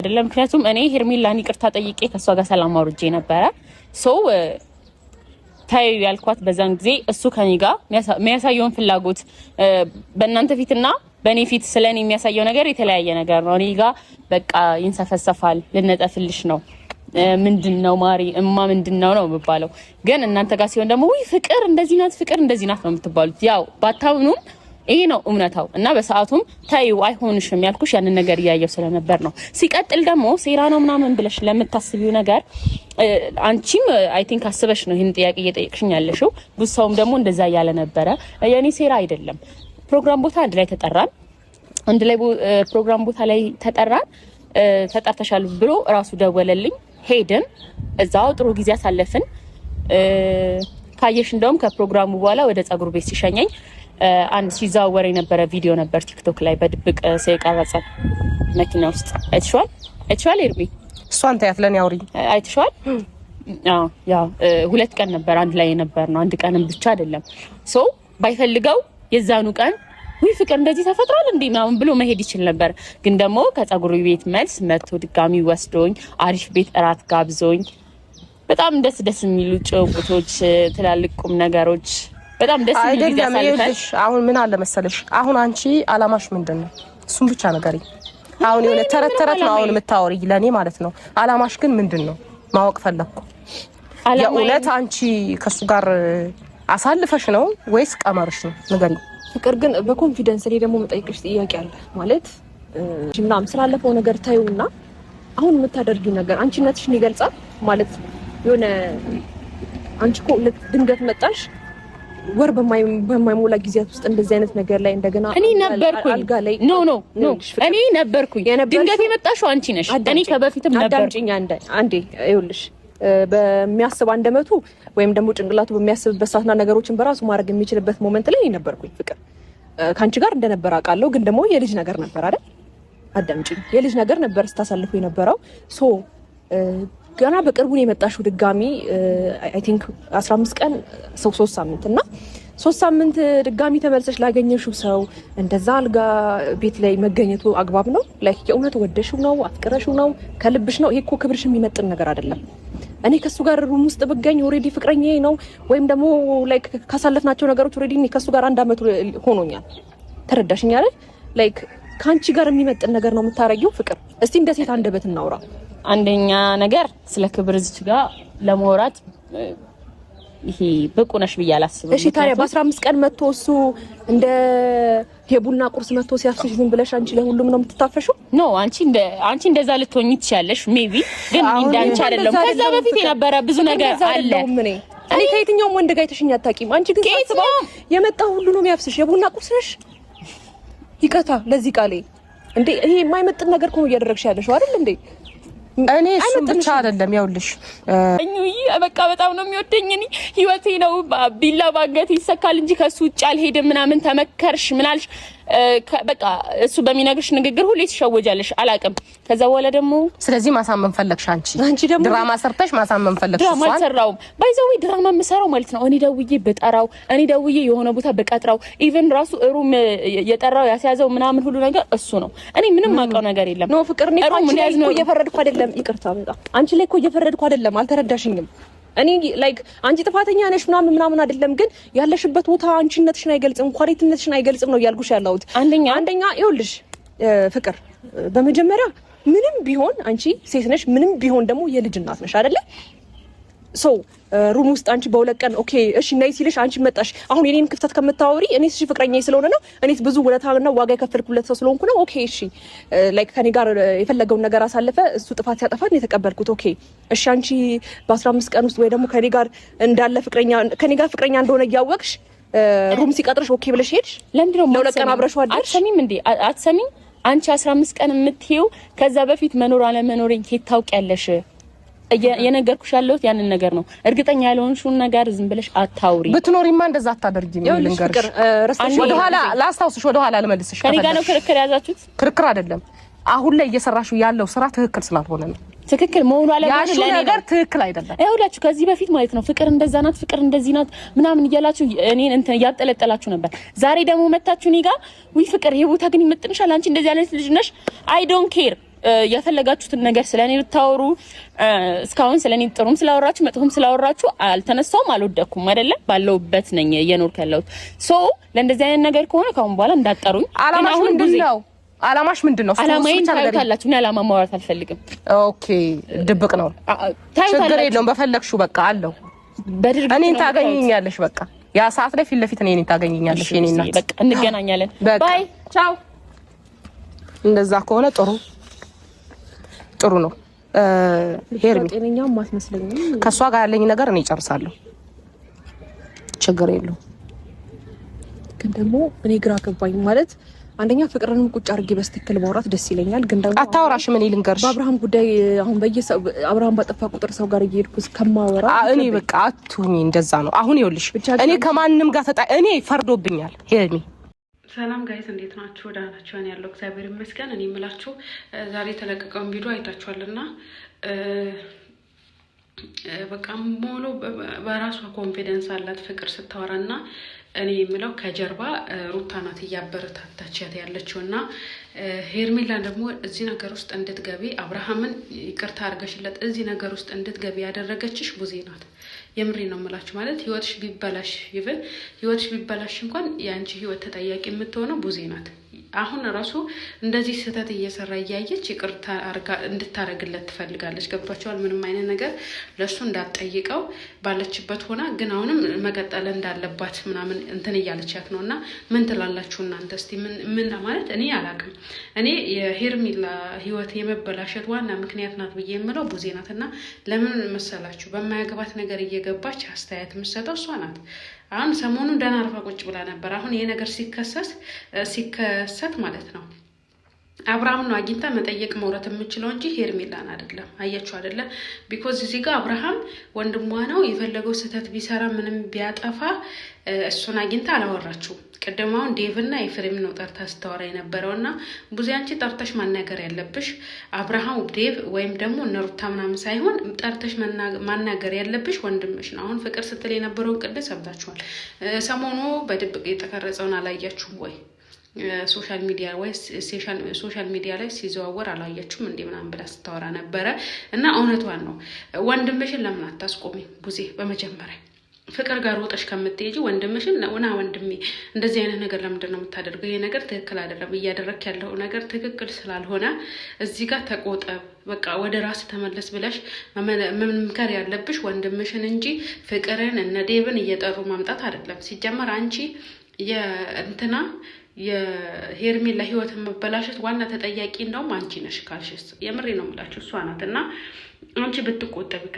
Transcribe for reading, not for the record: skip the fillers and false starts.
አይደለም ምክንያቱም እኔ ሄርሜላን ይቅርታ ጠይቄ ከሷ ጋር ሰላም አውርጄ ነበረ ሶ ታይ ያልኳት በዛን ጊዜ እሱ ከኔ ጋር የሚያሳየውን ፍላጎት በእናንተ ፊትና በኔ ፊት ስለኔ የሚያሳየው ነገር የተለያየ ነገር ነው እኔ ጋር በቃ ይንሰፈሰፋል ልነጠፍልሽ ነው ምንድነው ማሪ እማ ምንድነው ነው የሚባለው ግን እናንተ ጋር ሲሆን ደግሞ ወይ ፍቅር እንደዚህ ናት ነው የምትባሉት ያው ባታውኑም ይሄ ነው እውነታው እና በሰዓቱም ታዩ አይሆንሽም ያልኩሽ ያንን ነገር ያያየው ስለነበር ነው ሲቀጥል ደግሞ ሴራ ነው ምናምን ብለሽ ለምታስቢው ነገር አንቺም አይ ቲንክ አስበሽ ነው ይሄን ጥያቄ እየጠየቅሽኝ ያለሽው ብዙሰውም ደግሞ እንደዛ ያለ ነበረ የኔ ሴራ አይደለም ፕሮግራም ቦታ አንድ ላይ ፕሮግራም ቦታ ላይ ተጠርተሻል ብሎ ራሱ ደወለልኝ ሄድን እዛው ጥሩ ጊዜ አሳለፍን ካየሽ እንደውም ከፕሮግራሙ በኋላ ወደ ጸጉር ቤት ሲሸኘኝ አንድ ሲዛወር የነበረ ቪዲዮ ነበር ቲክቶክ ላይ በድብቅ ሲቀርጸ መኪና ውስጥ አይተሽዋል ኤርሚ እሷን ታያትለን ያውሪ አይተሽዋል ያው 2 ቀን ነበር አንድ ላይ ነበር ነው አንድ ቀንም ብቻ አይደለም ሶ ባይፈልገው የዛኑ ቀን ወይ ፍቅር እንደዚህ ተፈጥሯል እንዴ ምናምን ብሎ መሄድ ይችል ነበር ግን ደግሞ ከጸጉር ቤት መልስ መጥቶ ድጋሚ ወስዶኝ አሪፍ ቤት እራት ጋብዞኝ በጣም ደስ የሚሉ ጭውውቶች ትላልቅ ቁም ነገሮች በጣም ደስ የሚል ያሳልፈሽ አሁን ምን አለ መሰለሽ አሁን አንቺ አላማሽ ምንድነው እሱም ብቻ ነገሪ አሁን የሆነ ተረት ነው አሁን የምታወሪ ለኔ ማለት ነው አላማሽ ግን ምንድነው ማወቅ ፈለኩ የእውነት አንቺ ከሱ ጋር አሳልፈሽ ነው ወይስ ቀመርሽ ነው ነገሪ ፍቅር ግን በኮንፊደንስ ላይ ደግሞ መጠየቅሽ ጥያቄ አለ ማለት ጅምናም ስላለፈው ነገር ታዩና አሁን የምታደርጊው ነገር አንቺነትሽን ይገልጻል ማለት የሆነ አንቺ እኮ ድንገት መጣሽ ወር በማይሞላ ጊዜያት ውስጥ እንደዚህ አይነት ነገር ላይ እንደገና እኔ ነበርኩኝ አልጋ ላይ ኖ እኔ ነበርኩኝ ድንገት የመጣሽው አንቺ ነሽ እኔ ከበፊትም ነበር አዳምጪኝ አንዴ ይኸውልሽ በሚያስብ አንደመቱ ወይም ደግሞ ጭንቅላቱ በሚያስብበት ሰዓትና ነገሮችን በራሱ ማድረግ የሚችልበት ሞመንት ላይ ነበርኩኝ ፍቅር ካንቺ ጋር እንደነበር አውቃለሁ ግን ደግሞ የልጅ ነገር ነበር አይደል አዳምጪኝ የልጅ ነገር ነበር ስታሳልፉ የነበረው ሶ ገና በቅርቡ ነው የመጣሽው ድጋሚ አይ ቲንክ 15 ቀን 3 ሳምንት እና 3 ሳምንት ድጋሚ ተመልሰሽ ላገኘሽው ሰው እንደዛ አልጋ ቤት ላይ መገኘቱ አግባብ ነው ላይክ የእውነት ወደሽው ነው አፍቅረሽው ነው ከልብሽ ነው ይሄ እኮ ክብርሽ የሚመጥን ነገር አይደለም እኔ ከሱ ጋር ሩም ውስጥ ብገኝ ኦሬዲ ፍቅረኛዬ ነው ወይም ደግሞ ላይክ ካሳለፍናቸው ነገሮች ኦሬዲ እኔ ከሱ ጋር 1 አመት ሆኖኛል ተረዳሽኝ አይደል ላይክ ካንቺ ጋር የሚመጥን ነገር ነው የምታረጊው ፍቅር እስቲ እንደ ሴት አንደበት እናውራ አንደኛ ነገር ስለ ክብር እዚህ ጋር ለማውራት ይሄ በቁ ነሽ ብያላስብ እሺ ታዲያ በ15 ቀን መጥቶ እሱ እንደ የቡና ቁርስ መጥቶ ሲያፍስሽ ዝም ብለሽ አንቺ ለሁሉም ነው የምትታፈሽው ኖ አንቺ እንደዛ ልትሆኚ ትችያለሽ ሜቢ ግን እንዳንቺ አይደለም ከዛ በፊት የነበረ ብዙ ነገር አለ እኔ ከየትኛውም ወንድ ጋር አይተሽኝ አታውቂም አንቺ ግን ሳስበው የመጣ ሁሉ ነው የሚያፍስሽ የቡና ቁርስ ነሽ ይቀታ ለዚህ ቃሌ እንዴ ይሄ የማይመጥን ነገር እኮ እያደረግሽ ያለሽው አይደል እንዴ እኔ እሱም ብቻ አይደለም ያውልሽ እኙይ በቃ በጣም ነው የሚወደኝ እኔ ህይወቴ ነው ቢላ ባንገት ይሰካል እንጂ ከሱ ውጭ አልሄድም ምናምን ተመከርሽ ምናልሽ በቃ እሱ በሚነግርሽ ንግግር ሁሌ ትሸወጃለሽ አላቅም ከዛ በኋላ ደግሞ ስለዚህ ማሳመን ፈለግሽ አንቺ ደግሞ ድራማ ሰርተሽ ማሳመን ፈለግሽ ድራማ ሰራው ባይዘው ድራማ መስራው ማለት ነው እኔ ደውዬ በጠራው እኔ ደውዬ የሆነ ቦታ በቀጥራው ኢቭን ራሱ ሩም የጠራው ያስያዘው ምናምን ሁሉ ነገር እሱ ነው እኔ ምንም ማውቀው ነገር የለም ነው ፍቅር ነው አንቺ ላይ እኮ እየፈረድኩ አይደለም ይቅርታ በጣም አንቺ ላይ እኮ እየፈረድኩ አይደለም አልተረዳሽኝም እኔ ላይክ አንቺ ጥፋተኛ ነሽ ምናምን አይደለም ግን ያለሽበት ቦታ አንቺነትሽን አይገልጽም ኳሊቲነትሽን አይገልጽም ነው ያልኩሽ ያለሁት አንደኛ ይኸውልሽ ፍቅር በመጀመሪያ ምንም ቢሆን አንቺ ሴት ነሽ ምንም ቢሆን ደግሞ የልጅ እናት ነሽ አይደለ ሶ ሩም ውስጥ አንቺ በሁለት ቀን ኦኬ እሺ ነይ ሲልሽ አንቺ መጣሽ አሁን የኔን ክፍተት ከመታወሪ እኔስ እሺ ፍቅረኛዬ ስለሆነ ነው እኔስ ብዙ ወለታና ዋጋ የከፈልኩለት ሰው ስለሆንኩ ነው ኦኬ እሺ ላይክ ከኔ ጋር የፈለገውን ነገር አሳለፈ እሱ ጥፋት ሲያጠፋት ነው የተቀበልኩት ኦኬ እሺ አንቺ በ15 ቀን ውስጥ ወይ ደግሞ ከኔ ጋር ፍቅረኛ እንደሆነ እያወቅሽ ሩም ሲቀጥርሽ ኦኬ ብለሽ ሄድሽ ለምንድን ነው ለሁለት ቀን አብረሽው አድርሽ አትሰሚም እንዴ አትሰሚም አንቺ 15 ቀን የምትይው ከዛ በፊት መኖር አለመኖሬን ታውቂያለሽ የነገርኩሽ ያለሁት ያንን ነገር ነው እርግጠኛ ያልሆንሽውን ነገር ዝም ብለሽ አታውሪ ብትኖሪማ እንደዛ አታደርጊም ልንገርሽ ወደ ኋላ ልመልስሽ ከኔ ጋር ነው ክርክር ያዛችሁት ክርክር አይደለም አሁን ላይ እየሰራሽው ያለው ስራ ትክክል ስላልሆነ ነው ትክክል መሆኑ አለበት ለኔ ነገር ትክክል አይደለም አይሁላችሁ ከዚህ በፊት ማለት ነው ፍቅር እንደዛ ናት ፍቅር እንደዚህ ናት ምናምን እያላችሁ እኔን እንትን ያጠለጠላችሁ ነበር ዛሬ ደግሞ መታችሁ እኔ ጋር ወይ ፍቅር ይሄ ቦታ ግን ይመጥንሻል አንቺ እንደዚህ አይነት ልጅ ነሽ አይ ዶንት ኬር የፈለጋችሁትን ነገር ስለኔ ብታወሩ እስካሁን ስለኔ ጥሩም ስላወራችሁ መጥፎም ስላወራችሁ አልተነሳውም አልወደኩም አይደለ ባለውበት ነኝ እየኖርኩ ያለሁት ሶ ለእንደዚህ አይነት ነገር ከሆነ ካሁን በኋላ እንዳጠሩኝ አላማሽ ምንድነው አላማሽ ምንድነው አላማዬን ታዩታላችሁ እኔ አላማ ማውራት አልፈልግም ኦኬ ድብቅ ነው ችግር የለውም በፈለግሽው በቃ አለው በድርግ እኔን ታገኘኛለሽ በቃ ያ ሰዓት ላይ ፊት ለፊት እኔን ታገኘኛለሽ የኔ እናት በቃ እንገናኛለን ባይ ቻው እንደዛ ከሆነ ጥሩ ነው ሄርሚ ጤነኛም ማስመስለኝ ከሷ ጋር ያለኝ ነገር እኔ ጨርሳለሁ ችግር የለውም ግን ደግሞ እኔ ግራ ገባኝ ማለት አንደኛ ፍቅርንም ቁጭ አድርጌ በስትክክል ማውራት ደስ ይለኛል ግን ደግሞ አታውራሽ ምን ይልንገርሽ በአብርሃም ጉዳይ አሁን በየሰው አብርሃም ባጠፋ ቁጥር ሰው ጋር እየሄድኩ ከማወራ እኔ በቃ አትሁኝ እንደዛ ነው አሁን ይኸውልሽ እኔ ከማንንም ጋር እኔ ፈርዶብኛል ሄርሚ ሰላም ጋይስ እንዴት ናችሁ? ደህና ናችሁ? እኔ ያለው እግዚአብሔር ይመስገን። እኔ የምላችሁ ዛሬ የተለቀቀውን ቪዲዮ አይታችኋልና በቃ ሞሎ በራሷ ኮንፊደንስ አላት ፍቅር ስታወራና እኔ የምለው ከጀርባ ሩታ ናት እያበረታታቻት ያለችውና ሄርሜላ ደግሞ እዚህ ነገር ውስጥ እንድትገቢ አብርሃምን ይቅርታ አድርገሽለት እዚህ ነገር ውስጥ እንድትገቢ ያደረገችሽ ቡዜ ናት። የምሬ ነው የምላችሁ ማለት ህይወትሽ ቢበላሽ ህይወትሽ ቢበላሽ እንኳን ያንቺ ህይወት ተጠያቂ የምትሆነው ቡዜ ናት። አሁን ራሱ እንደዚህ ስህተት እየሰራ እያየች ይቅርታ እንድታረግለት ትፈልጋለች። ገብቷቸዋል። ምንም አይነት ነገር ለሱ እንዳትጠይቀው ባለችበት ሆና ግን አሁንም መቀጠል እንዳለባት ምናምን እንትን እያለቻት ነውና ምን ትላላችሁ እናንተ? እስቲ ምን ማለት እኔ አላቅም። እኔ የሄርሜላ ህይወት የመበላሸት ዋና ምክንያት ናት ብዬ የምለው ቡዜ ናትና ለምን መሰላችሁ? በማያገባት ነገር እየገባች አስተያየት የምትሰጠው እሷ ናት። አሁን ሰሞኑን ደህና አርፋ ቁጭ ብላ ነበር። አሁን ይሄ ነገር ሲከሰት ማለት ነው አብርሃም ነው አግኝታ መጠየቅ መውረት የምችለው እንጂ ሄርሜላን አይደለም። አያችሁ አይደለ? ቢኮዝ እዚህ ጋር አብርሃም ወንድሟ ነው የፈለገው ስህተት ቢሰራ ምንም ቢያጠፋ እሱን አግኝታ አላወራችውም። ቀደማውን ዴቭና ኤፍሬም ነው ጠርታ ስታወራ የነበረውና ብዙ አንቺ ጠርተሽ ማናገር ያለብሽ አብርሃም ዴቭ ወይም ደግሞ ነሩታ ምናምን ሳይሆን ጠርተሽ ማናገር ያለብሽ ወንድምሽ ነው። አሁን ፍቅር ስትል የነበረውን ቅድም ሰምታችኋል። ሰሞኑ በድብቅ የተቀረጸውን አላያችሁም ወይ? ሶሻል ሚዲያ ላይ ሲዘዋወር አላያችሁም እንዴ ምናምን ብላ ስታወራ ነበረ እና እውነቷን ነው። ወንድምሽን ለምን አታስቆሚ ቡዜ? በመጀመሪያ ፍቅር ጋር ወጣሽ ከምትሄጂ ወንድምሽን ነውና ወንድሜ እንደዚህ አይነት ነገር ለምንድን ነው የምታደርገው? ይሄ ነገር ትክክል አይደለም። እያደረክ ያለው ነገር ትክክል ስላልሆነ እዚህ ጋር ተቆጠብ፣ በቃ ወደ ራስ ተመለስ ብለሽ መምከር ያለብሽ ወንድምሽን እንጂ ፍቅርን እነ ዴቭን እየጠሩ ማምጣት አይደለም። ሲጀመር አንቺ የእንትና የሄርሜላ ህይወት መበላሸት ዋና ተጠያቂ እንደውም አንቺ ነሽ ካልሽስ የምሬ ነው የምላችሁ እሷ ናት እና አንቺ ብትቆጠቢ